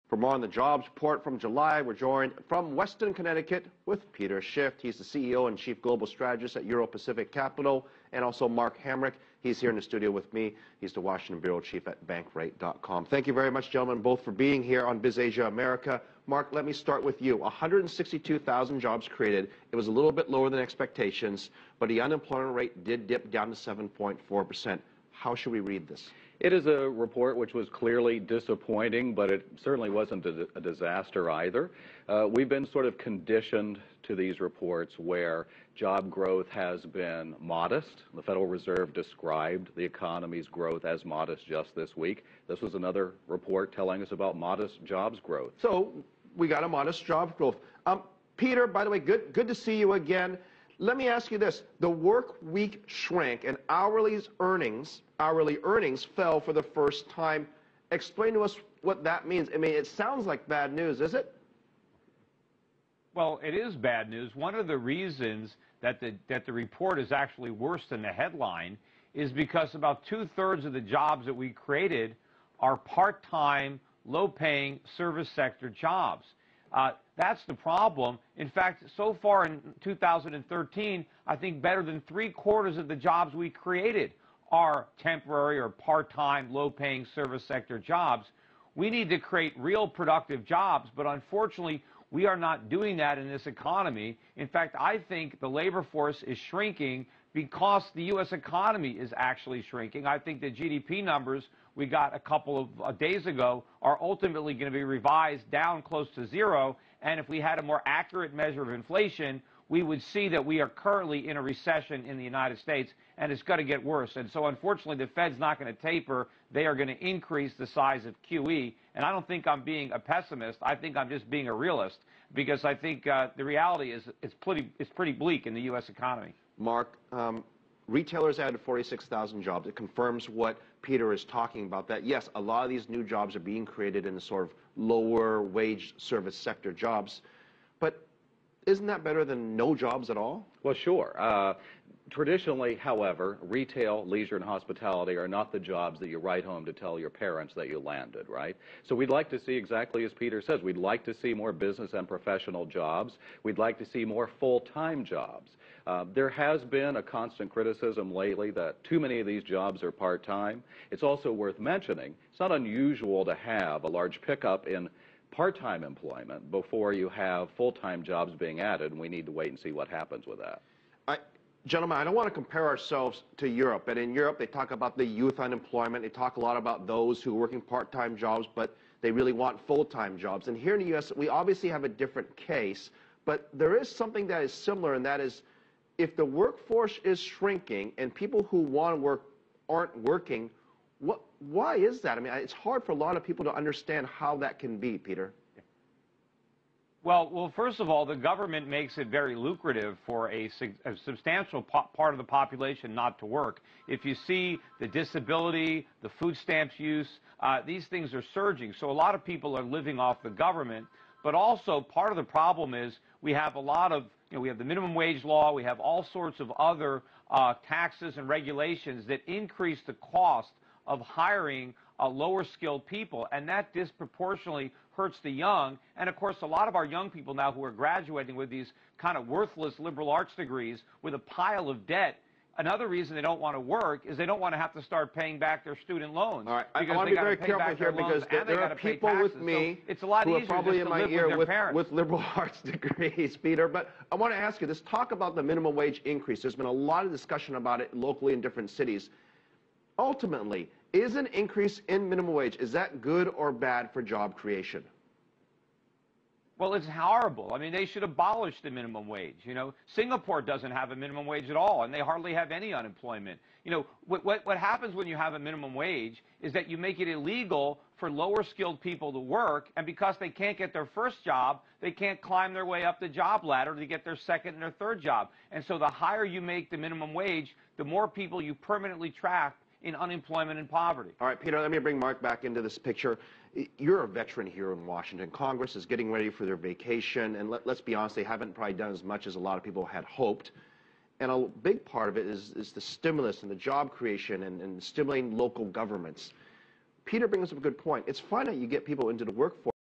For more on the jobs report from July, we're joined from Weston, Connecticut with Peter Schiff. He's the CEO and Chief Global Strategist at Euro Pacific Capital, and also Mark Hamrick. He's here in the studio with me. He's the Washington Bureau Chief at Bankrate.com. Thank you very much, gentlemen, both for being here on Biz Asia America. Mark, let me start with you. 162,000 jobs created. It was a little bit lower than expectations, but the unemployment rate did dip down to 7.4%. How should we read this? It is a report which was clearly disappointing, but it certainly wasn't a disaster either. We've been sort of conditioned to these reports where job growth has been modest. The Federal Reserve described the economy's growth as modest just this week. This was another report telling us about modest jobs growth. So we got a modest job growth. Peter, by the way, good to see you again. Let me ask you this. The work week shrank and hourly earnings fell for the first time. Explain to us what that means. I mean, it sounds like bad news, is it? Well, it is bad news. One of the reasons that the report is actually worse than the headline is because about 2/3 of the jobs that we created are part-time, low-paying service sector jobs. That's the problem. In fact, so far in 2013, I think better than 3/4 of the jobs we created are temporary or part-time, low-paying service sector jobs. We need to create real productive jobs, but unfortunately, we are not doing that in this economy. In fact, I think the labor force is shrinking because the U.S. economy is actually shrinking. I think the GDP numbers we got a couple of days ago are ultimately going to be revised down close to zero, and if we had a more accurate measure of inflation, we would see that we are currently in a recession in the United States, and it's going to get worse. And so, unfortunately, the Fed's not going to taper. They are going to increase the size of QE. And I don't think I'm being a pessimist. I think I'm just being a realist, because I think the reality is it's pretty bleak in the U.S. economy. Mark, retailers added 46,000 jobs. It confirms what Peter is talking about, that, yes, a lot of these new jobs are being created in the sort of lower wage service sector jobs. But isn't that better than no jobs at all? Well, sure. Traditionally, however, retail, leisure, and hospitality are not the jobs that you write home to tell your parents that you landed, right? So we'd like to see, exactly as Peter says, we'd like to see more business and professional jobs. We'd like to see more full-time jobs. There has been a constant criticism lately that too many of these jobs are part-time. It's also worth mentioning, it's not unusual to have a large pickup in part-time employment before you have full-time jobs being added, and we need to wait and see what happens with that. Gentlemen, I don't want to compare ourselves to Europe, but in Europe they talk about the youth unemployment. They talk a lot about those who are working part-time jobs, but they really want full-time jobs. And here in the U.S., we obviously have a different case, but there is something that is similar, and that is if the workforce is shrinking and people who want to work aren't working, why is that? I mean, it's hard for a lot of people to understand how that can be, Peter. Well, first of all, the government makes it very lucrative for a substantial part of the population not to work. If you see the disability, the food stamps use, these things are surging. So a lot of people are living off the government. But also part of the problem is we have a lot of, we have the minimum wage law, we have all sorts of other taxes and regulations that increase the cost of hiring lower skilled people, and that disproportionately hurts the young. And of course, a lot of our young people now who are graduating with these kind of worthless liberal arts degrees with a pile of debt, another reason they don't want to work is they don't want to have to start paying back their student loans. All right, I want to be very careful here because there are people with me who are probably in my ear with liberal arts degrees, Peter. But I want to ask you this. Talk about the minimum wage increase. There's been a lot of discussion about it locally in different cities. Ultimately, is an increase in minimum wage, is that good or bad for job creation? Well, it's horrible. I mean, they should abolish the minimum wage. Singapore doesn't have a minimum wage at all, and they hardly have any unemployment. What happens when you have a minimum wage is that you make it illegal for lower skilled people to work, and because they can't get their first job, they can't climb their way up the job ladder to get their second and their third job. And so the higher you make the minimum wage, the more people you permanently trap in unemployment and poverty. All right, Peter, let me bring Mark back into this picture. You're a veteran here in Washington. Congress is getting ready for their vacation, and let's be honest, they haven't probably done as much as a lot of people had hoped. And a big part of it is the stimulus and the job creation and stimulating local governments. Peter brings up a good point. It's fine that you get people into the workforce.